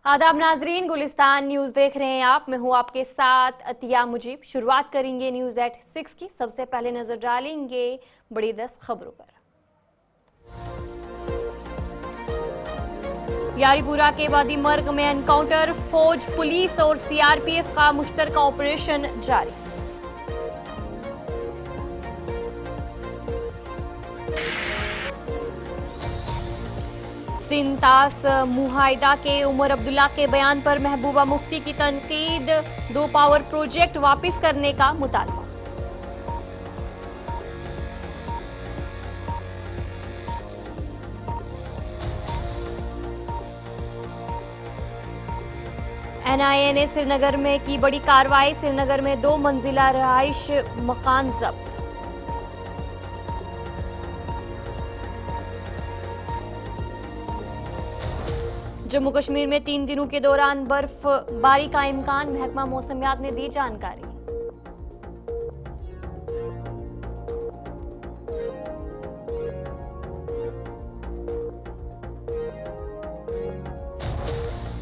आदाब नाजरीन, गुलिस्तान न्यूज देख रहे हैं आप। मैं हूं आपके साथ अतिया मुजीब। शुरुआत करेंगे न्यूज एट 6 की। सबसे पहले नजर डालेंगे बड़ी 10 खबरों पर। यारीपुरा के वादी मर्ग में एनकाउंटर, फौज, पुलिस और सीआरपीएफ का मुश्तरका ऑपरेशन जारी। सिंतास मुहाइदा के उमर अब्दुल्ला के बयान पर महबूबा मुफ्ती की तनकीद, 2 पावर प्रोजेक्ट वापस करने का मुतालबा। एनआईए ने श्रीनगर में की बड़ी कार्रवाई, श्रीनगर में 2 मंजिला रहाइश मकान जब्त। जम्मू कश्मीर में 3 दिनों के दौरान बर्फबारी का इम्कान, महकमा मौसमियात ने दी जानकारी।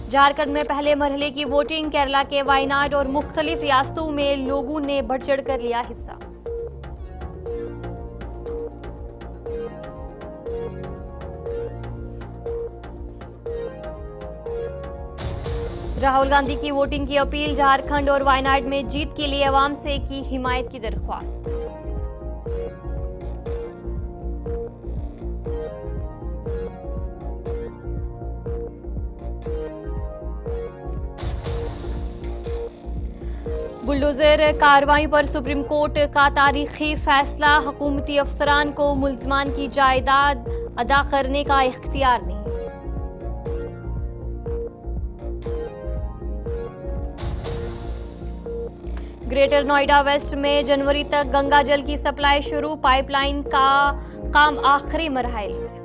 झारखंड में पहले मरहले की वोटिंग, केरला के वायनाड और मुख्तलिफ रियासतों में लोगों ने बढ़ चढ़कर लिया हिस्सा। राहुल गांधी की वोटिंग की अपील, झारखंड और वायनाड में जीत के लिए अवाम से की हिमायत की दरख्वास्त। बुलडोजर कार्रवाई पर सुप्रीम कोर्ट का तारीखी फैसला, हुकूमती अफसरान को मुल्जमान की जायदाद अदा करने का इख्तियार नहीं। ग्रेटर नोएडा वेस्ट में जनवरी तक गंगा जल की सप्लाई शुरू, पाइपलाइन का काम आखिरी मरहले में।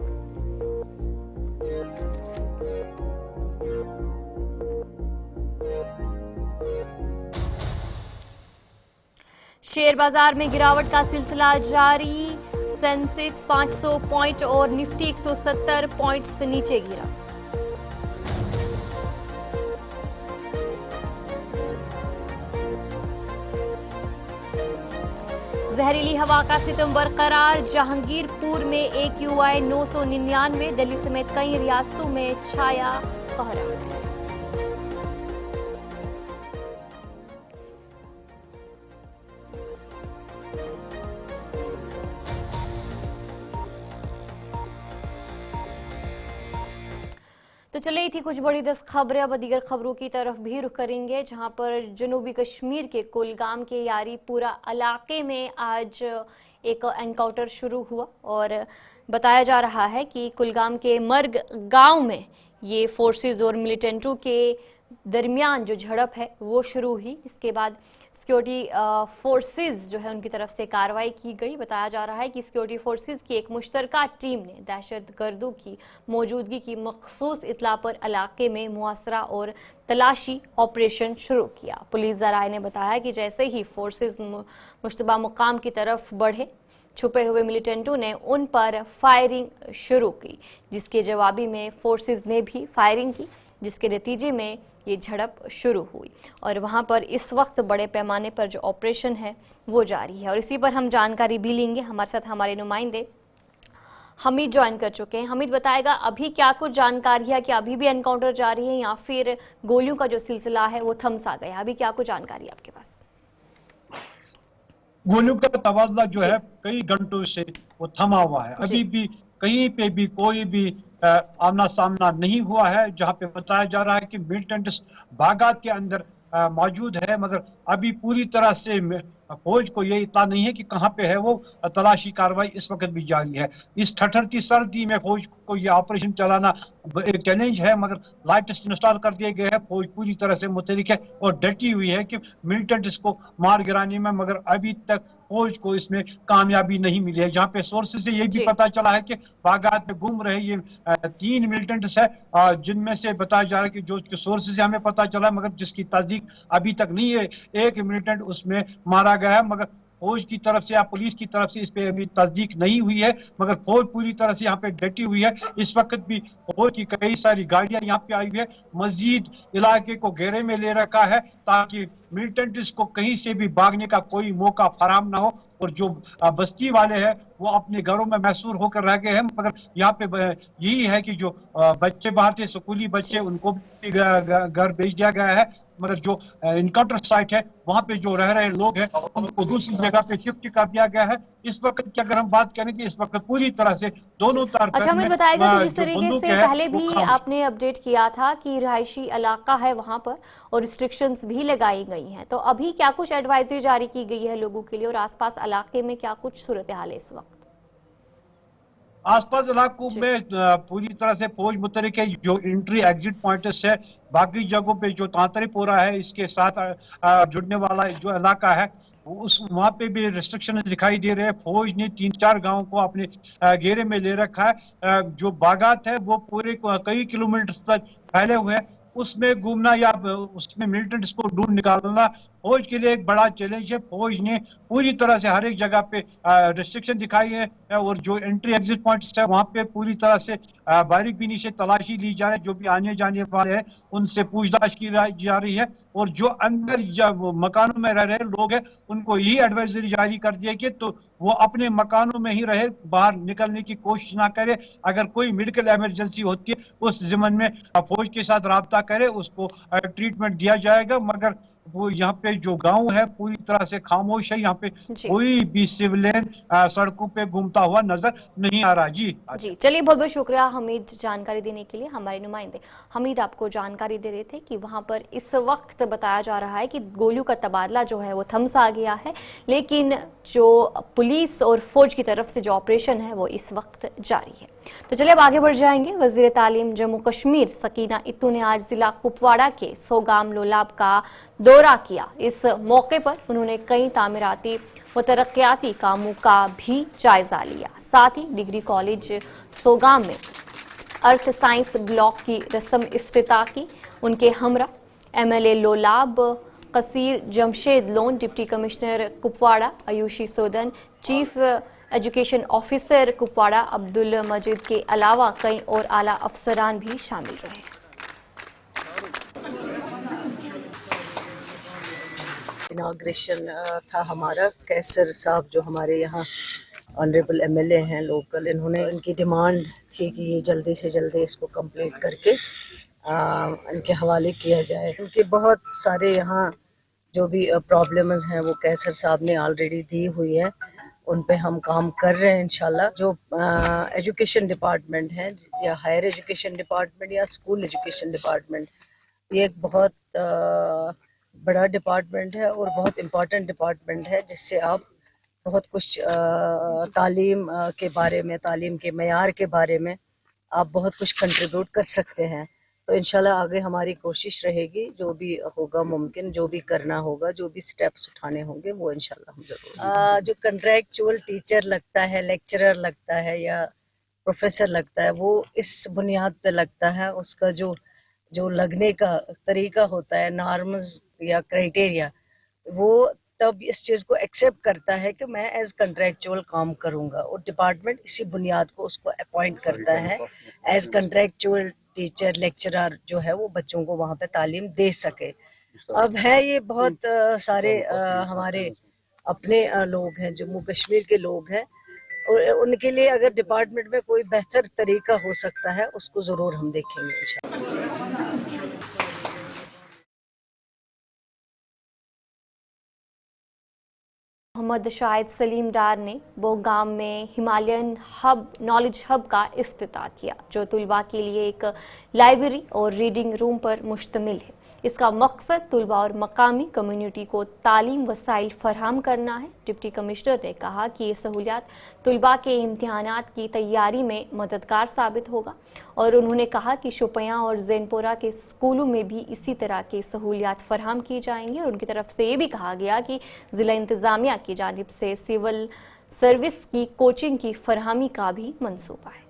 शेयर बाजार में गिरावट का सिलसिला जारी, सेंसेक्स 500 पॉइंट और निफ्टी 170 पॉइंट से नीचे गिरा। जहरीली हवा का सितम बरकरार, जहांगीरपुर में AQI 999, दिल्ली समेत कई रियासतों में छाया कोहरा। तो चले थी कुछ बड़ी 10 खबरें। अब दीगर खबरों की तरफ भी रुख करेंगे, जहां पर जनूबी कश्मीर के कुलगाम के यारीपुरा इलाके में आज एक एनकाउंटर शुरू हुआ और बताया जा रहा है कि कुलगाम के मर्ग गांव में ये फोर्सेस और मिलिटेंटों के दरमियान जो झड़प है वो शुरू हुई। इसके बाद सिक्योरिटी फोर्सेस जो है उनकी तरफ से कार्रवाई की गई। बताया जा रहा है कि सिक्योरिटी फोर्सेस की एक मुश्तरका टीम ने दहशतगर्दों की मौजूदगी की मखसूस इतला पर इलाके में मुआसरा और तलाशी ऑपरेशन शुरू किया। पुलिस ज़राए ने बताया कि जैसे ही फोर्सेस मुश्तबा मुकाम की तरफ बढ़े, छुपे हुए मिलिटेंटों ने उन पर फायरिंग शुरू की, जिसके जवाबी में फोर्सेस ने भी फायरिंग की, जिसके नतीजे में ये झड़प शुरू हुई। और वहां पर इस वक्त बड़े पैमाने पर जो ऑपरेशन है वो जारी है। और इसी पर हम जानकारी भी लेंगे। हमारे साथ हमारे नुमाइंदे हमीद ज्वाइन कर चुके हैं। हमीद बताएगा अभी क्या कुछ जानकारी है, कि अभी भी एनकाउंटर जारी है या फिर गोलियों का जो सिलसिला है वो थम सा गया? अभी क्या कुछ जानकारी है आपके पास? गोलियों का तबादला जो है कई घंटों से वो थमा हुआ है। अभी भी कहीं पे भी कोई भी आमना सामना नहीं हुआ है। जहां पे बताया जा रहा है कि मिलिटेंट्स बागात के अंदर मौजूद है, मगर अभी पूरी तरह से फौज को ये इतना नहीं है कि कहां पे है। वो तलाशी कार्रवाई इस वक्त भी जारी है। इस ठठरती सर्दी में फौज को ये ऑपरेशन चलाना एक चैलेंज है, मगर लाइट्स इंस्टॉल कर दिए गए हैं। फौज पूरी तरह से मुतहरिक है और डटी हुई है कि मिलिटेंट्स को मार गिराने में, मगर अभी तक फौज को इसमें कामयाबी नहीं मिली है। जहां पे सोर्सेज से ये भी पता चला है कि बागात में घूम रहे ये 3 मिलिटेंट्स है, जिनमें से बताया जा रहा है कि जो सोर्सेज से हमें पता चला, मगर जिसकी तस्दीक अभी तक नहीं है। एक मिलिटेंट उसमें मारा गया है, मगर फौज की तरफ से या पुलिस की तरफ से इस पे अभी तस्दीक नहीं हुई है, मगर फौज पूरी तरह से यहाँ पे डटी हुई है। इस वक्त भी फौज की कई सारी गाड़ियां यहाँ पे आई हुई है, मस्जिद इलाके को घेरे में ले रखा है ताकि मिलिटेंट्स को कहीं से भी भागने का कोई मौका फराहम ना हो। और जो बस्ती वाले हैं वो अपने घरों में महसूर होकर रह गए हैं, मगर यहाँ पे यही है कि जो बच्चे बाहर थे, स्कूली बच्चे, उनको भी घर भेज दिया गया है, मगर जो इनकाउंटर साइट है वहां पे जो रह रहे लोग हैं उनको दूसरी जगह पे शिफ्ट कर दिया गया है। इस वक्त की अगर हम बात करें कि इस वक्त पूरी तरह से दोनों तरफ अच्छा, हमें बताएगा कि जिस जो तरीके बंदूक से है पहले वो भी खामोश। आपने अपडेट किया था कि रिहायशी इलाका है वहां पर और रिस्ट्रिक्शंस भी लगाई गई हैं, तो अभी क्या कुछ एडवाइजरी जारी की गई है लोगों के लिए और आसपास इलाके में क्या कुछ सूरत हाल है इस वक्त? आसपास इलाकों में पूरी तरह से फौज मुतहरिक है। जो एंट्री एग्जिट पॉइंट्स है बाकी जगहों पे जो तांतरीपोरा है इसके साथ जुड़ने वाला जो इलाका है उस वहां पे भी रिस्ट्रिक्शन दिखाई दे रहे हैं। फौज ने 3-4 गांवों को अपने घेरे में ले रखा है। जो बागात है वो पूरे कई किलोमीटर तक फैले हुए हैं, उसमें घूमना या उसमें मिलिटेंट्स को ढूंढ निकालना फौज के लिए एक बड़ा चैलेंज है। फौज ने पूरी तरह से हर एक जगह पे रिस्ट्रिक्शन दिखाई है और जो एंट्री एग्जिट पॉइंट्स है वहां पे पूरी तरह से बारीक बीनी से तलाशी ली जा रही है। जो भी आने जाने वाले हैं उनसे पूछताछ की जा रही है और जो अंदर मकानों में रह रहे लोग हैं उनको यही एडवाइजरी जारी कर दी है कि तो वो अपने मकानों में ही रहे, बाहर निकलने की कोशिश ना करे। अगर कोई मेडिकल इमरजेंसी होती है उस जिम्मन में फौज के साथ राब्ता करे, उसको ट्रीटमेंट दिया जाएगा। मगर वो यहाँ पे जो गांव है पूरी तरह से खामोश है, यहाँ पे कोई भी सिविलियन सड़कों पे घूमता हुआ नजर नहीं आ रहा। जी चलिए, बहुत बहुत शुक्रिया हमीद जानकारी देने के लिए। हमारे नुमाइंदे हमीद आपको जानकारी दे रहे थे कि वहां पर इस वक्त बताया जा रहा है कि गोलियों का तबादला जो है वो थम सा गया है, लेकिन जो पुलिस और फौज की तरफ से जो ऑपरेशन है वो इस वक्त जारी है। तो चलिए अब आगे बढ़ जाएंगे। वजीर तालीम जम्मू कश्मीर सकीना इत्तू ने आज जिला कुपवाड़ा के सोगाम लोलाब का दौरा किया। इस मौके पर उन्होंने कई तामीराती व तरक्याती कामों का भी जायजा लिया। साथ ही डिग्री कॉलेज सोगाम में अर्थ साइंस ब्लॉक की रस्म इफ्तिताह की। उनके हमरा MLA Lolab Qaiser Jamshed Lone, deputy commissioner Kupwara Ayushi Sudan, chief education officer Kupwara Abdul Majeed के अलावा कई और आला अफसरान भी शामिल रहे। इनाग्रेशन था हमारा। कैसर साहब जो हमारे यहाँ ऑनरेबल MLA हैं लोकल, इन्होंने इनकी डिमांड थी कि ये जल्दी से जल्दी इसको कंप्लीट करके इनके हवाले किया जाए। उनके बहुत सारे यहाँ जो भी प्रॉब्लम्स हैं वो कैसर साहब ने ऑलरेडी दी हुई है, उन पे हम काम कर रहे हैं इंशाल्लाह। जो एजुकेशन डिपार्टमेंट है या हायर एजुकेशन डिपार्टमेंट या स्कूल एजुकेशन डिपार्टमेंट, ये एक बहुत बड़ा डिपार्टमेंट है और बहुत इम्पॉर्टेंट डिपार्टमेंट है जिससे आप बहुत कुछ तालीम के बारे में, तालीम के मयार के बारे में आप बहुत कुछ कंट्रीब्यूट कर सकते हैं। तो इंशाल्लाह आगे हमारी कोशिश रहेगी, जो भी होगा मुमकिन, जो भी करना होगा, जो भी स्टेप्स उठाने होंगे वो इंशाल्लाह हम जरूर। जो कंट्रैक्चुअल टीचर लगता है, लेक्चरर लगता है या प्रोफेसर लगता है, वो इस बुनियाद पे लगता है। उसका जो लगने का तरीका होता है, नॉर्म्स या क्राइटेरिया, वो तब इस चीज़ को एक्सेप्ट करता है कि मैं एज कंट्रैक्चुअल काम करूँगा और डिपार्टमेंट इसी बुनियाद को उसको अपॉइंट करता है एज कंट्रैक्चुअल टीचर, लेक्चरर जो है वो बच्चों को वहाँ पे तालीम दे सके। अब है ये बहुत सारे हमारे अपने लोग हैं, जम्मू कश्मीर के लोग हैं, और उनके लिए अगर डिपार्टमेंट में कोई बेहतर तरीका हो सकता है उसको ज़रूर हम देखेंगे इंशाल्लाह। मोहम्मद शाहिद सलीम डार ने बोगाम में हिमालयन हब नॉलेज हब का इफ्तिताह किया, जो तुलबा के लिए एक लाइब्रेरी और रीडिंग रूम पर मुश्तमिल है। इसका मकसद तुलबा और मकामी कम्युनिटी को तालीम वसाइल फराहम करना है। डिप्टी कमिश्नर ने कहा कि ये सहूलियात तुलबा के इम्तिहानात की तैयारी में मददगार साबित होगा और उन्होंने कहा कि शोपियां और जैनपुरा के स्कूलों में भी इसी तरह की सहूलियात फराहम की जाएंगी। और उनकी तरफ से ये भी कहा गया कि जिला इंतजामिया की जानिब से सिविल सर्विस की कोचिंग की फरहमी का भी मंसूबा है।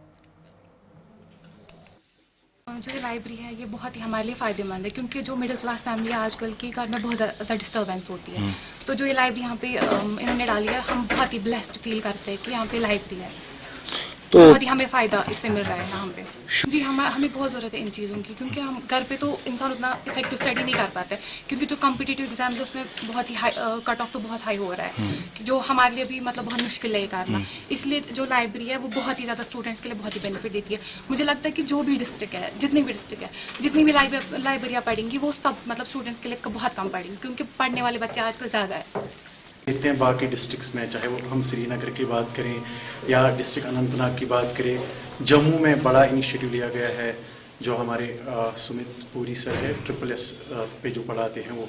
जो ये लाइब्रेरी है ये बहुत ही हमारे लिए फ़ायदेमंद है, क्योंकि जो मिडिल क्लास फैमिली है आजकल के घर में बहुत ज़्यादा डिस्टर्बेंस होती है। तो जो ये लाइब्रेरी यहाँ पे इन्होंने डाली है, हम बहुत ही ब्लेस्ड फील करते हैं कि यहाँ पे लाइब्रेरी है। तो बहुत ही हमें फ़ायदा इससे मिल रहा है यहाँ पे। जी हमें बहुत ज़रूरत है इन चीज़ों की, क्योंकि हम घर पे तो इंसान उतना इफेक्टिव स्टडी नहीं कर पाता है, क्योंकि जो कॉम्पिटिटिव एग्जाम है उसमें बहुत ही हाई कट ऑफ तो बहुत हाई हो रहा है, जो हमारे लिए भी मतलब बहुत मुश्किल है ये करना। इसलिए जो लाइब्रेरी है वो बहुत ही ज़्यादा स्टूडेंट्स के लिए बहुत ही बेनिफिट देती है। मुझे लगता है कि जो भी डिस्ट्रिक्ट है, जितनी भी लाइब्रेरियाँ पढ़ेंगी वो सब मतलब स्टूडेंट्स के लिए बहुत कम पढ़ेंगी, क्योंकि पढ़ने वाले बच्चे आजकल ज़्यादा है। देखते हैं बाकी डिस्ट्रिक्ट्स में, चाहे वो हम श्रीनगर की बात करें या डिस्ट्रिक्ट अनंतनाग की बात करें, जम्मू में बड़ा इनिशिएटिव लिया गया है। जो हमारे सुमित पुरी सर है SSS पे जो पढ़ाते हैं वो,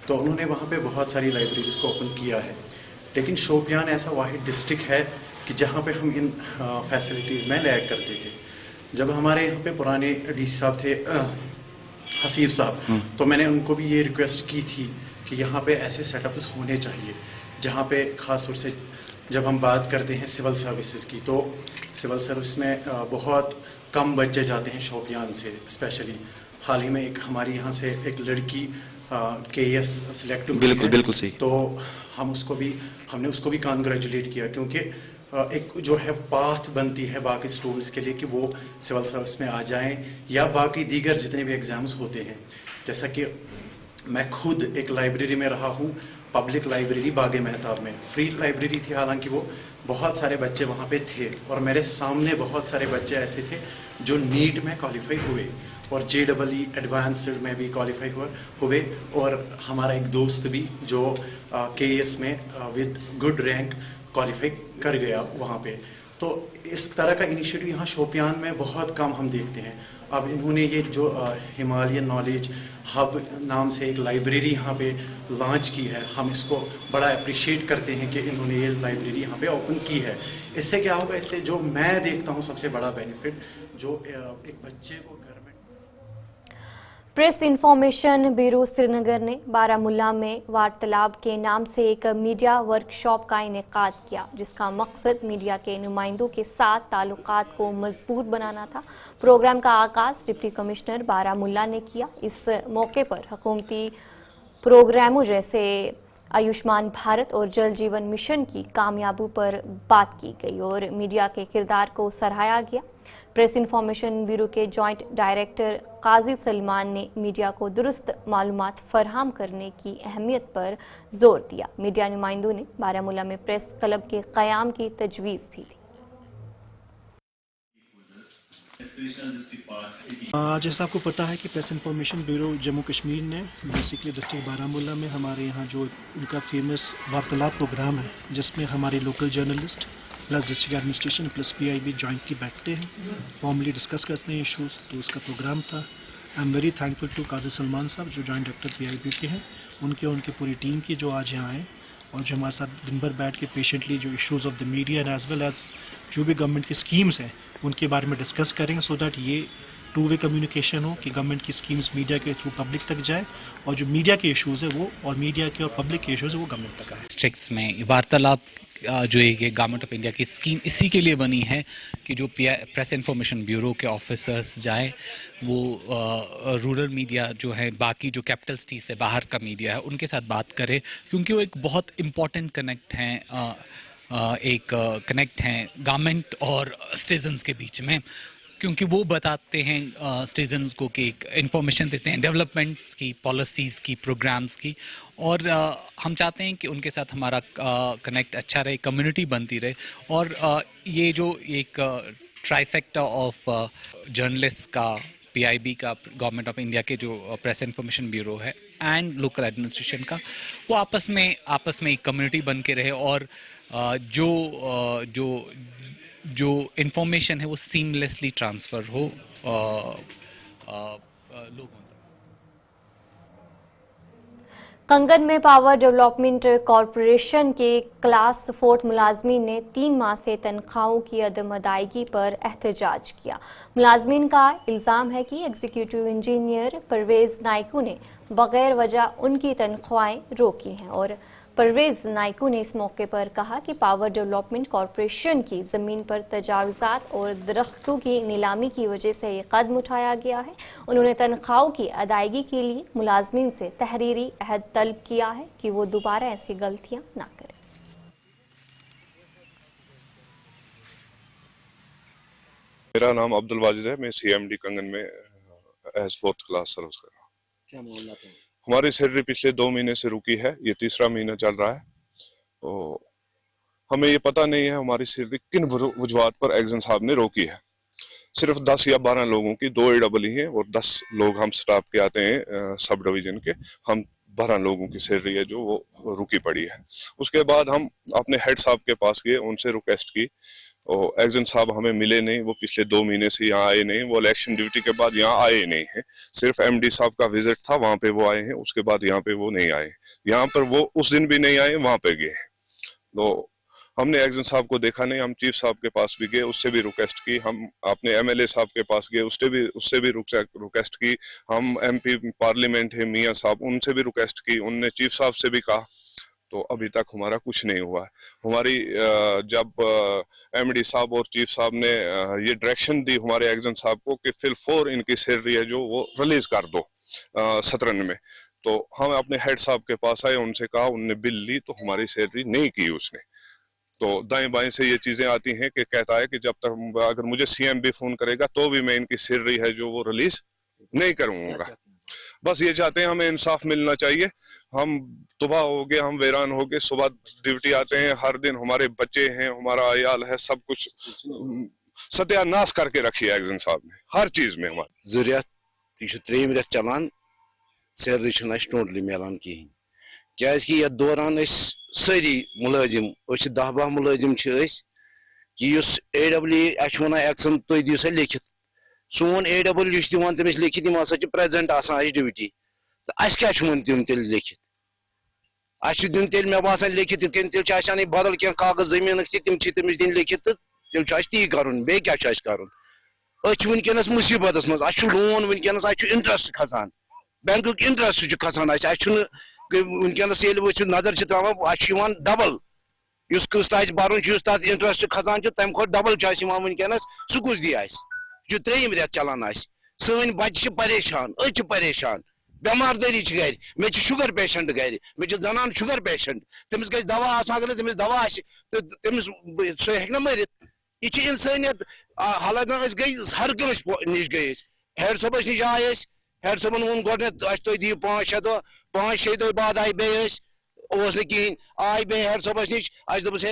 तो उन्होंने वहाँ पे बहुत सारी लाइब्रेरीज को ओपन किया है। लेकिन शोपियान ऐसा वाहिद डिस्ट्रिक्ट है कि जहाँ पे हम इन फैसिलिटीज़ में लैग करते थे। जब हमारे यहाँ पे पुराने DC साहब थे हसीब साहब, तो मैंने उनको भी ये रिक्वेस्ट की थी कि यहाँ पे ऐसे सेटअप्स होने चाहिए जहाँ पे ख़ास तौर से जब हम बात करते हैं सिविल सर्विसेज की, तो सिविल सर्विस में बहुत कम बच्चे जाते हैं शोपियान से। स्पेशली हाल ही में एक हमारी यहाँ से एक लड़की KS सिलेक्ट हुई है, बिल्कुल सही। तो हमने उसको भी कांग्रेचुलेट किया, क्योंकि एक जो है पाथ बनती है बाकी स्टूडेंट्स के लिए कि वो सिविल सर्विस में आ जाएं या बाकी दीगर जितने भी एग्ज़ाम्स होते हैं। जैसा कि मैं खुद एक लाइब्रेरी में रहा हूँ, पब्लिक लाइब्रेरी बागे मेहताब में, फ्री लाइब्रेरी थी, हालांकि वो बहुत सारे बच्चे वहाँ पे थे और मेरे सामने बहुत सारे बच्चे ऐसे थे जो नीट में क्वालिफाई हुए और JEE एडवांस्ड में भी क्वालिफाई हुए, और हमारा एक दोस्त भी जो KS में विद गुड रैंक क्वालिफाई कर गया वहाँ पे। तो इस तरह का इनिशिएटिव यहाँ शोपियान में बहुत कम हम देखते हैं। अब इन्होंने ये जो हिमालयन नॉलेज हब नाम से एक लाइब्रेरी यहाँ पे लॉन्च की है, हम इसको बड़ा अप्रिशिएट करते हैं कि इन्होंने ये लाइब्रेरी यहाँ पे ओपन की है। इससे क्या होगा, इससे जो मैं देखता हूँ सबसे बड़ा बेनिफिट, जो एक बच्चे को घर में प्रेस इंफॉर्मेशन ब्यूरो श्रीनगर ने बारामुल्ला में वार्तालाप के नाम से एक मीडिया वर्कशॉप का इनेकाद किया, जिसका मकसद मीडिया के नुमाइंदों के साथ ताल्लुकात को मजबूत बनाना था। प्रोग्राम का आगाज डिप्टी कमिश्नर बारामुल्ला ने किया। इस मौके पर हुकूमती प्रोग्रामों जैसे आयुष्मान भारत और जल जीवन मिशन की कामयाबी पर बात की गई और मीडिया के किरदार को सराहा गया। प्रेस इंफॉर्मेशन ब्यूरो के जॉइंट डायरेक्टर काजी सलमान ने मीडिया को दुरुस्त मालूमात फराहम करने की अहमियत पर जोर दिया। मीडिया नुमाइंदों ने बारामुल्ला में प्रेस क्लब के क़याम की तजवीज़ भी दी। जैसा आपको पता है कि press information bureau Jammu Kashmir ने बेसिकली डिस्ट्रिक्ट बारामुल्ला में हमारे यहाँ जो उनका फेमस वार्तालाप प्रोग्राम है, जिसमें हमारे local journalist plus district administration plus PIB jointly बैठते हैं, फॉर्मली डिस्कस करते हैं इशूज़। तो उसका प्रोग्राम था। I am very thankful to Qazi Salman साहब जो जॉइंट डायरेक्टर PIB के हैं, उनके पूरी टीम की जो आज यहाँ आए और जो हमारे साथ दिन भर बैठ के पेशेंटली जो issues of the media and as well as जो भी गवर्नमेंट की स्कीम्स हैं उनके बारे में डिस्कस करेंगे, सो दैट ये टू वे कम्युनिकेशन हो कि गवर्नमेंट की स्कीम्स मीडिया के थ्रू पब्लिक तक जाए और जो मीडिया के इश्यूज़ है वो और मीडिया के और पब्लिक के इश्यूज़ है वो गवर्नमेंट तक आए। डिस्ट्रिक्ट्स में वार्तालाप जो ये गवर्नमेंट ऑफ इंडिया की स्कीम इसी के लिए बनी है कि जो प्रेस इंफॉर्मेशन ब्यूरो के ऑफिसर्स जाएं, वो रूरल मीडिया जो है, बाकी जो कैपिटल सिटी से बाहर का मीडिया है, उनके साथ बात करें, क्योंकि वो एक बहुत इम्पॉर्टेंट कनेक्ट हैं गवर्नमेंट और सिटीजन्स के बीच में, क्योंकि वो बताते हैं सिटीजन्स को कि एक इन्फॉर्मेशन देते हैं डेवलपमेंट्स की, पॉलिसीज़ की, प्रोग्राम्स की, और हम चाहते हैं कि उनके साथ हमारा कनेक्ट अच्छा रहे, कम्युनिटी बनती रहे। और ये जो एक ट्राइफेक्टा ऑफ जर्नलिस्ट का, PIB का, गवर्नमेंट ऑफ इंडिया के जो प्रेस इंफॉर्मेशन ब्यूरो है एंड लोकल एडमिनिस्ट्रेशन का, वो आपस में एक कम्युनिटी बन के रहे और जो इन्फॉर्मेशन है वो सीमलेसली ट्रांसफ़र हो लोगों तक। कंगन में पावर डेवलपमेंट कॉरपोरेशन के क्लास 4 मुलाजमीन ने 3 माह से तनख्वाहों की अदम अदायगी पर एहतजाज किया। मुलाजमीन का इल्ज़ाम है कि एग्जीक्यूटिव इंजीनियर परवेज़ नाइकू ने बगैर वजह उनकी तनख्वाहें रोकी हैं और परवेज नाइकू ने इस मौके पर कहा कि पावर डेवलपमेंट कॉरपोरेशन की ज़मीन पर तजावुज़ात और दरख्तों की नीलामी की वजह से ये कदम उठाया गया है। उन्होंने तनख्वाहों की अदायगी के लिए मुलाजमीन से तहरीरी अहद तलब किया है कि वो दोबारा ऐसी गलतियां ना करें। मेरा नाम अब्दुल वाजिद है। मैं CMD कंगन में एज 4th क्लास सर्विस कर रहा हूँ। क्या मामला था? हमारी सैलरी पिछले 2 महीने से रुकी है, ये तीसरा महीना चल रहा है। तो हमें ये पता नहीं है हमारी सैलरी किन वजूहात पर एग्जाम साहब ने रोकी है। सिर्फ 10 या 12 लोगों की 2 AEE हैं और 10 लोग हम स्टाफ के आते हैं सब डिवीजन के। हम 12 लोगों की सैलरी है जो वो रुकी पड़ी है। उसके बाद हम अपने हेड साहब के पास गए, उनसे रिक्वेस्ट की और एग्जाम साहब हमें मिले नहीं। वो पिछले 2 महीने से यहाँ आए नहीं, वो इलेक्शन ड्यूटी के बाद यहाँ आए नहीं है। सिर्फ MD साहब का विजिट था, वहाँ पे वो आए हैं, उसके बाद यहाँ पे वो नहीं आए। यहाँ पर वो उस दिन भी नहीं आए, वहाँ पे गए। तो हमने एग्जाम साहब को देखा नहीं। हम चीफ साहब के पास भी गए, उससे भी रिक्वेस्ट की। हम अपने MLA साहब के पास गए, उससे भी रिक्वेस्ट की। हम MP पार्लियामेंट है मियाँ साहब, उनसे भी रिक्वेस्ट की। उनने चीफ साहब से भी कहा, तो अभी तक हमारा कुछ नहीं हुआ है। हमारी जब MD साहब और चीफ साहब ने ये डायरेक्शन दी हमारे एग्जाम साहब को कि फिल 4 इनकी सैलरी है जो वो रिलीज कर दो 17 में, तो हम अपने हेड साहब के पास आए, उनसे कहा, उनने बिल ली तो हमारी सैलरी नहीं की उसने। तो दाएं बाएं से ये चीजें आती हैं कि कहता है कि जब तक अगर मुझे CM भी फोन करेगा तो भी मैं इनकी सैलरी है जो वो रिलीज नहीं करूंगा। बस ये चाहते हैं, हमें इंसाफ मिलना चाहिए। हम तबाह हो गए, हम वैरान हो गए। सुबह ड्यूटी आते हैं, हर दिन हमारे बच्चे हैं, हमारा अयाल है, सब कुछ सत्यानाश करके रखी है एग्जाम साहब ने हर चीज में। हमारे जरूरत यह 3 रेत चलान, सैलरी टोटली मिलान कहें क्या ये दौरान सारी मुलाजिम 10-12 मुलाजिम कि AEE वन एक्सन तुम दिव सा लिखित सोन AEE दिवान तमिस लिखित प्रेजेंट ड्यूटी तो अस क्या दिन तेल लिखित दिन तेल मे बासान लिखित तेल बदल क्या कागज जमीन तम तमिस दिन लिखित तेल ती कर बे क्या कर वनकस मुसीबत मज लोन वनकस इंटरेस्ट खसान बैंक इंटरेस्ट खसान वनकस नजर त्रावान डबल किस्त भर तथ इंटरेस्ट खसान तम खो डबल वनकस सह कुछ दी 3 रेत चलान सन बच्चे परेशान परेशान बेमारदारी गर मे शुगर पेशेंट गर मे जनान शुगर पेशेंट तमिस गई दवा अगर तमिस दवा तमिस सह हे मरित यह इंसानियत। हालांकि गई हर कस नश गई हेड सबस नश आए हेड सबन वो गोड तुम दिव 5-6 दह 5-6 दह बाद आई बेस कहें आय बे हेड सबस नश दोपस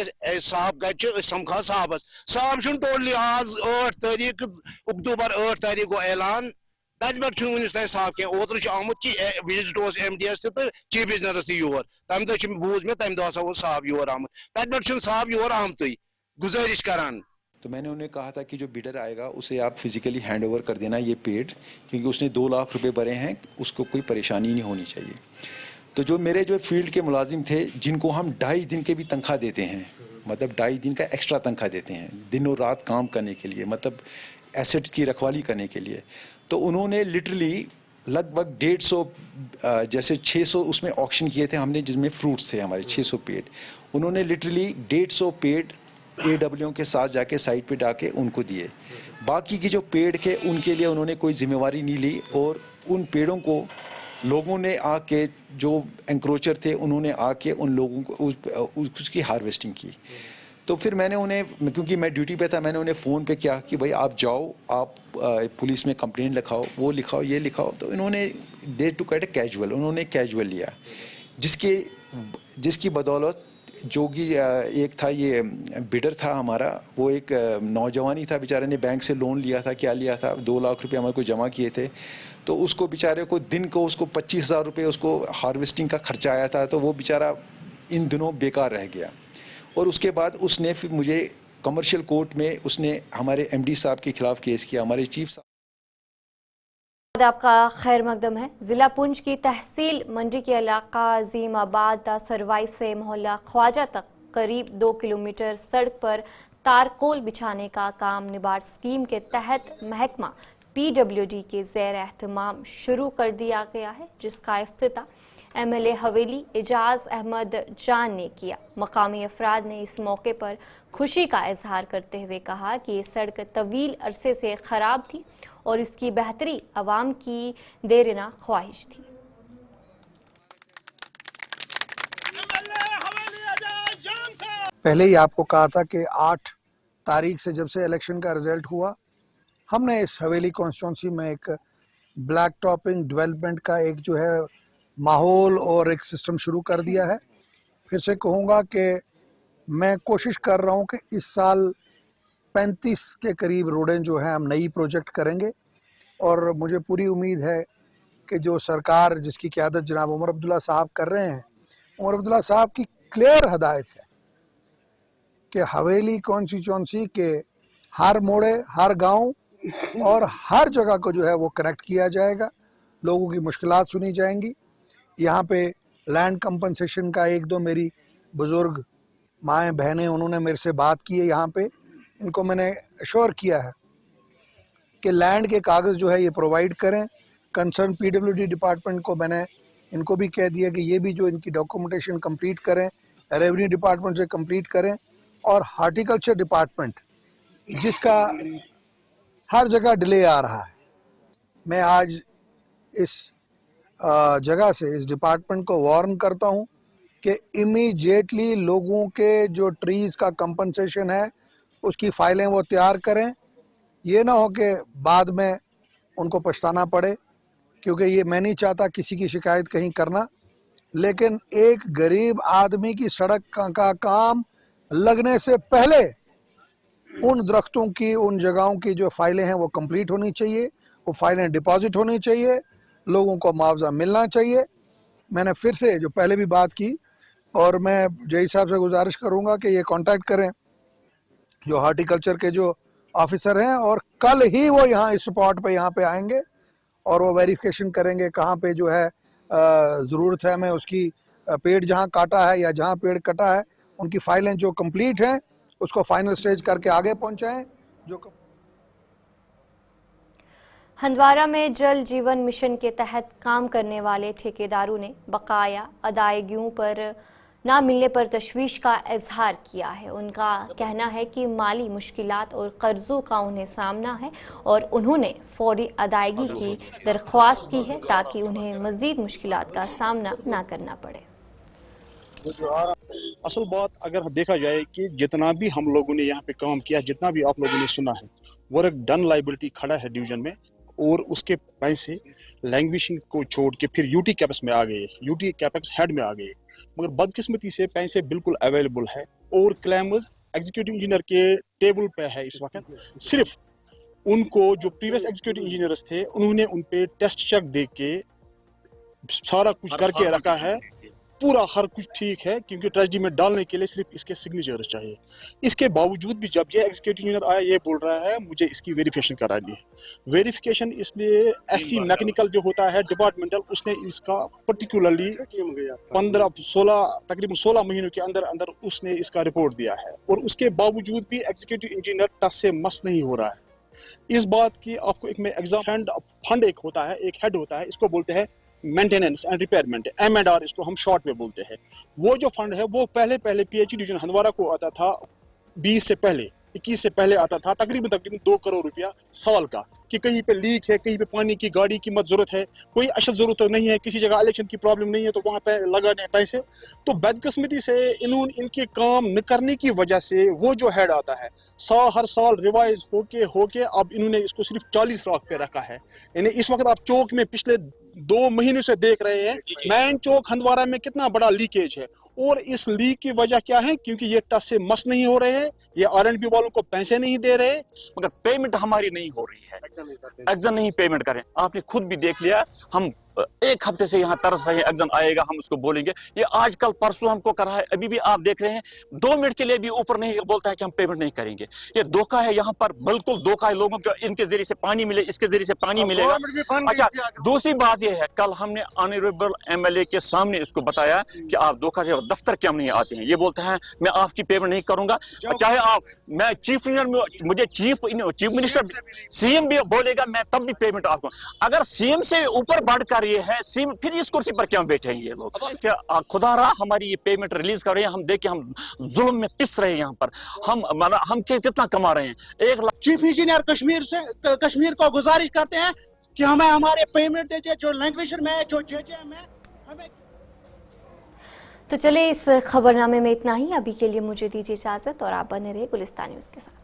साहब कत समखा साहबस साहब टोटली आज 8 तारीख अक्टूबर 8 तारीख गो ऐलान तथ पे वनस तान साहब कह ओतर आमुत कि विजिट MDS तो चीफ इंजीनियरस योर तम दह बूझ मे तम दह साहब योर आमुत तथ पे साहब योर आमुत गुजारिश करान। तो मैंने उन्हें कहा था कि जो बिडर आएगा उसे आप फिजिकली हैंड ओवर कर देना ये पेड, क्योंकि उसने 2 लाख रुपए भरे हैं, उसको कोई परेशानी नहीं होनी चाहिए। तो जो मेरे जो फील्ड के मुलाजिम थे जिनको हम 2.5 दिन के भी तनख्वाह देते हैं, मतलब 2.5 दिन का एक्स्ट्रा तनख्वाह देते हैं दिन और रात काम करने के लिए, मतलब एसेट्स की रखवाली करने के लिए, तो उन्होंने लिटरली लगभग 150 जैसे 600 उसमें ऑक्शन किए थे हमने जिसमें फ्रूट्स थे हमारे 600 पेड, उन्होंने लिटरली 150 पेड AWO के साथ जाके साइट पे डाके उनको दिए। बाकी की जो पेड़ के उनके लिए उन्होंने कोई जिम्मेवारी नहीं ली और उन पेड़ों को लोगों ने आके जो एंक्रोचर थे उन्होंने आके उन लोगों को उसकी हार्वेस्टिंग की। तो फिर मैंने उन्हें, क्योंकि मैं ड्यूटी पे था, मैंने उन्हें फ़ोन पे किया कि भाई आप जाओ, आप पुलिस में कंप्लेंट लिखाओ, वो लिखाओ, ये लिखाओ। तो इन्होंने दे टू कैट कैजुअल, उन्होंने कैजुअल लिया, जिसकी बदौलत जो कि एक था ये बिडर था हमारा, वो एक नौजवान ही था, बेचारे ने बैंक से लोन लिया था, क्या लिया था 2 लाख रुपए हमारे को जमा किए थे। तो उसको बेचारे को दिन को उसको 25,000 रुपये उसको हार्वेस्टिंग का खर्चा आया था, तो वो बेचारा इन दिनों बेकार रह गया। और उसके बाद उसने फिर मुझे कमर्शियल कोर्ट में उसने हमारे MD साहब के खिलाफ केस किया, हमारे चीफ साहब। आपका खैर मकदम है। ज़िला पुंछ की तहसील मंडी के इलाका अजीमाबाद सरवाई से मोहल्ला ख्वाजा तक करीब 2 किलोमीटर सड़क पर तारकोल बिछाने का काम निबार्ड स्कीम के तहत महकमा PWD के ज़ेर एहतमाम शुरू कर दिया गया है, जिसका इफ्तिताह एमएलए हवेली एजाज अहमद जान ने किया। मकामी अफराद ने इस मौके पर खुशी का इजहार करते हुए कहा कि ये सड़क तवील अरसे से खराब थी और इसकी बेहतरी आवाम की देरिना ख्वाहिश थी। पहले ही आपको कहा था कि 8 तारीख से जब से इलेक्शन का रिजल्ट हुआ, हमने इस हवेली कॉन्स्टिट्यूंसी में एक ब्लैक टॉपिंग डेवलपमेंट का एक जो है माहौल और एक सिस्टम शुरू कर दिया है। फिर से कहूँगा कि मैं कोशिश कर रहा हूँ कि इस साल 35 के करीब रोडें जो हैं हम नई प्रोजेक्ट करेंगे और मुझे पूरी उम्मीद है कि जो सरकार जिसकी क़यादत जनाब उमर अब्दुल्ला साहब कर रहे हैं, उमर अब्दुल्ला साहब की क्लियर हदायत है कि हवेली कॉन्स्टिट्यूंसी के हर मोड़े, हर गांव और हर जगह को जो है वो कनेक्ट किया जाएगा, लोगों की मुश्किलात सुनी जाएंगी। यहाँ पे लैंड कंपनसेशन का 1-2 मेरी बुज़ुर्ग माएँ बहनें उन्होंने मेरे से बात की है। यहाँ पे इनको मैंने अश्योर किया है कि लैंड के कागज़ जो है ये प्रोवाइड करें। कंसर्न PWD डिपार्टमेंट को मैंने इनको भी कह दिया कि ये भी जो इनकी डॉक्यूमेंटेशन कंप्लीट करें, रेवेन्यू डिपार्टमेंट से कंप्लीट करें और हार्टिकल्चर डिपार्टमेंट जिसका हर जगह डिले आ रहा है, मैं आज इस जगह से इस डिपार्टमेंट को वार्न करता हूं कि इमीडिएटली लोगों के जो ट्रीज़ का कंपनसेशन है उसकी फाइलें वो तैयार करें। ये ना हो कि बाद में उनको पछताना पड़े, क्योंकि ये मैं नहीं चाहता किसी की शिकायत कहीं करना, लेकिन एक गरीब आदमी की सड़क का काम लगने से पहले उन दरख्तों की, उन जगहों की जो फाइलें हैं वो कंप्लीट होनी चाहिए, वो फाइलें डिपॉजिट होनी चाहिए, लोगों को मुआवजा मिलना चाहिए। मैंने फिर से जो पहले भी बात की और मैं जय साहब से गुजारिश करूंगा कि ये कांटेक्ट करें जो हार्टिकल्चर के जो ऑफिसर हैं और कल ही वो यहाँ इस स्पॉट पे यहाँ पे आएंगे और वो वेरिफिकेशन करेंगे कहाँ पे जो है ज़रूरत है हमें उसकी, पेड़ जहाँ काटा है या जहाँ पेड़ कटा है उनकी फाइलें जो कंप्लीट हैं उसको फाइनल स्टेज करके आगे पहुँचाएँ। जो हंदवारा में जल जीवन मिशन के तहत काम करने वाले ठेकेदारों ने बकाया अदायगियों पर ना मिलने पर तशवीश का इजहार किया है। उनका कहना है कि माली मुश्किलात और कर्जों का उन्हें सामना है और उन्होंने फौरी अदायगी की दरख्वास्त की है ताकि उन्हें मजीद मुश्किलात का सामना ना करना पड़े। असल बात अगर देखा जाए कि जितना भी हम लोगों ने यहाँ पे काम किया, जितना भी आप लोगों ने सुना है, वर्क डन लाइबिलिटी खड़ा है डिवीजन में और उसके पैसे लैंग्वेजिंग को छोड़ के फिर यूटी कैपेक्स में आ गए, यूटी कैपेक्स हेड में आ गए। मगर बदकिस्मती से पैसे बिल्कुल अवेलेबल है और क्लेमर्स एग्जीक्यूटिव इंजीनियर के टेबल पे है इस वक्त। सिर्फ उनको जो प्रीवियस एग्जीक्यूटिव इंजीनियर्स थे उन्होंने उन पे टेस्ट चेक दे के सारा कुछ करके रखा है, पूरा हर कुछ ठीक है, क्योंकि ट्रेजरी में डालने के लिए सिर्फ इसके सिग्नेचर्स चाहिए। इसके बावजूद भी जब ये एग्जीक्यूटिव इंजीनियर आया, ये बोल रहा है मुझे इसकी वेरिफिकेशन करानी है। वेरिफिकेशन इसलिए एससी मैकेनिकल जो होता है डिपार्टमेंटल, उसने इसका पर्टिकुलरली 15-16 तकरीबन 16 महीनों के अंदर अंदर उसने इसका रिपोर्ट दिया है और उसके बावजूद भी एग्जीक्यूटिव इंजीनियर टस से मस नहीं हो रहा है। इस बात की आपको एक में एग्जाम फंड एक होता है, एक हेड होता है, इसको बोलते हैं मेंटेनेंस एंड रिपेयरमेंट, M&R इसको हम शॉर्ट में बोलते हैं। वो जो फंड है वो पहले PH डिवीजन हंदवारा को आता था 20 से पहले, 21 से पहले आता था तकरीबन 2 करोड़ रुपया साल का, कि कहीं पे लीक है, कहीं पे पानी की गाड़ी की मत जरूरत है, कोई अशद जरूरत नहीं है, किसी जगह इलेक्शन की प्रॉब्लम नहीं है तो वहाँ पे लगाने पैसे। तो बदकिस्मती से इनके काम न करने की वजह से वो जो हेड आता है हर साल रिवाइज होके अब इन्होंने इसको सिर्फ 40 लाख पे रखा है। यानी इस वक्त आप चौक में पिछले 2 महीने से देख रहे हैं मैन चौक हंदवारा में कितना बड़ा लीकेज है और इस लीक की वजह क्या है, क्योंकि ये टस से मस नहीं हो रहे हैं, ये R&B वालों को पैसे नहीं दे रहे, मगर पेमेंट हमारी नहीं हो रही है, एग्जाम नहीं पेमेंट करें। आपने खुद भी देख लिया, हम 1 हफ्ते से यहाँ तरस रहे हैं एग्जाम आएगा हम उसको बोलेंगे। ये आजकल परसों हमको कर रहा है, अभी भी आप देख रहे हैं 2 मिनट के लिए भी ऊपर नहीं बोलता है कि हम पेमेंट नहीं करेंगे। ये धोखा है, यहाँ पर बिल्कुल धोखा है लोगों को, इनके जरिए से पानी मिले, इसके जरिए से पानी मिलेगा। अच्छा, दूसरी बात यह है, कल हमने ऑनरेबल MLA के सामने इसको बताया कि आप धोखा से दफ्तर क्यों नहीं आते हैं। ये बोलते हैं मैं आपकी पेमेंट नहीं करूंगा, चाहे आप मैं चीफ मिनिस्टर, मुझे चीफ मिनिस्टर CM भी बोलेगा मैं तब भी पेमेंट आपको। अगर CM से ऊपर बढ़कर कर ये है फिर इस कुर्सी पर क्यों बैठे हैं ये लोग? क्या खुदा रहा हमारी ये पेमेंट रिलीज कर रहे हैं, हम देखे हम जुल्म में पिस रहे हैं यहाँ पर। हम कितना कमा रहे हैं? 1 लाख। चीफ इंजीनियर कश्मीर को गुजारिश करते हैं कि हमें हमारे पेमेंट दीजिए, जो लैंग्वेज में जो जेजेएम है हमें। तो चले इस खबरनामे में इतना ही। अभी के लिए मुझे दीजिए इजाजत और आप बने रहे गुलिस्तान न्यूज़ के साथ।